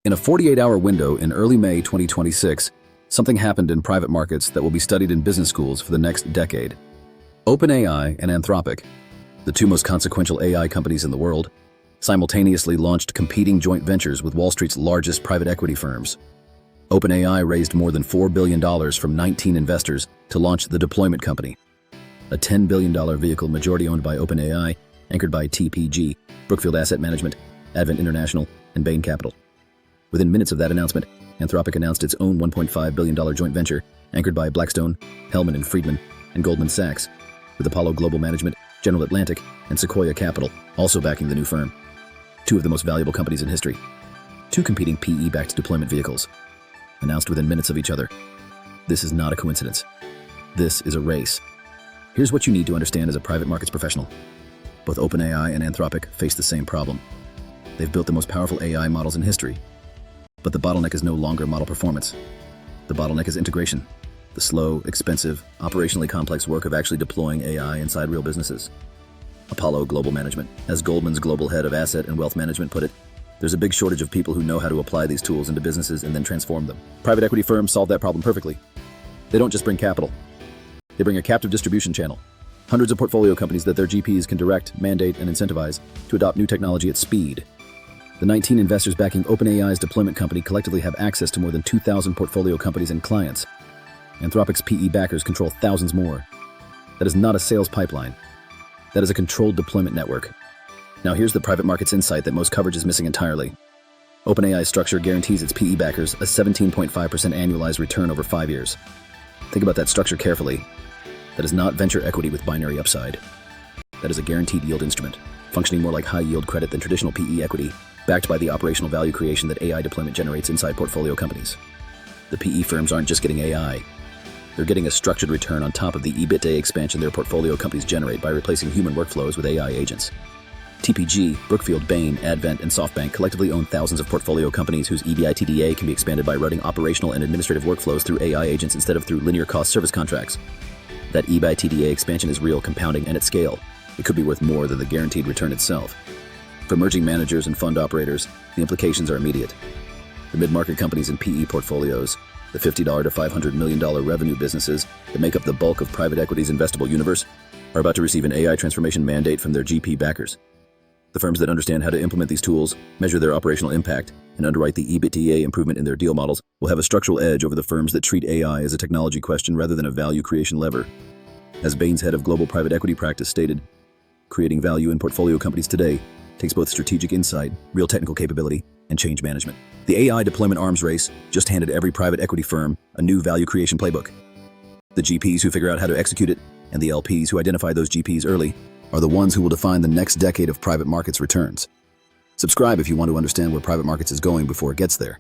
In a 48-hour window in early May 2026, something happened in private markets that will be studied in business schools for the next decade. OpenAI and Anthropic, the two most consequential AI companies in the world, simultaneously launched competing joint ventures with Wall Street's largest private equity firms. OpenAI raised more than $4 billion from 19 investors to launch the Deployment Company, a $10 billion vehicle majority owned by OpenAI, anchored by TPG, Brookfield Asset Management, Advent International, and Bain Capital. Within minutes of that announcement, Anthropic announced its own $1.5 billion joint venture, anchored by Blackstone, Hellman Friedman, and Goldman Sachs, with Apollo Global Management, General Atlantic, and Sequoia Capital also backing the new firm. Two of the most valuable companies in history. Two competing PE-backed deployment vehicles, announced within minutes of each other. This is not a coincidence. This is a race. Here's what you need to understand as a private markets professional. Both OpenAI and Anthropic face the same problem. They've built the most powerful AI models in history. But the bottleneck is no longer model performance. The bottleneck is integration. The slow, expensive, operationally complex work of actually deploying AI inside real businesses. Apollo Global Management, as Goldman's global head of asset and wealth management put it, there's a big shortage of people who know how to apply these tools into businesses and then transform them. Private equity firms solve that problem perfectly. They don't just bring capital. They bring a captive distribution channel. Hundreds of portfolio companies that their GPs can direct, mandate, and incentivize to adopt new technology at speed. The 19 investors backing OpenAI's deployment company collectively have access to more than 2,000 portfolio companies and clients. Anthropic's PE backers control thousands more. That is not a sales pipeline. That is a controlled deployment network. Now here's the private markets insight that most coverage is missing entirely. OpenAI's structure guarantees its PE backers a 17.5% annualized return over 5 years. Think about that structure carefully. That is not venture equity with binary upside. That is a guaranteed yield instrument, functioning more like high-yield credit than traditional PE equity, backed by the operational value creation that AI deployment generates inside portfolio companies. The PE firms aren't just getting AI. They're getting a structured return on top of the EBITDA expansion their portfolio companies generate by replacing human workflows with AI agents. TPG, Brookfield, Bain, Advent, and SoftBank collectively own thousands of portfolio companies whose EBITDA can be expanded by running operational and administrative workflows through AI agents instead of through linear cost service contracts. That EBITDA expansion is real, compounding, and at scale. It could be worth more than the guaranteed return itself. For emerging managers and fund operators, the implications are immediate. The mid-market companies in PE portfolios, the $50 to $500 million revenue businesses that make up the bulk of private equity's investable universe, are about to receive an AI transformation mandate from their GP backers. The firms that understand how to implement these tools, measure their operational impact, and underwrite the EBITDA improvement in their deal models will have a structural edge over the firms that treat AI as a technology question rather than a value creation lever. As Bain's head of global private equity practice stated, creating value in portfolio companies today takes both strategic insight, real technical capability, and change management. The AI deployment arms race just handed every private equity firm a new value creation playbook. The GPs who figure out how to execute it, and the LPs who identify those GPs early, are the ones who will define the next decade of private markets returns. Subscribe if you want to understand where private markets is going before it gets there.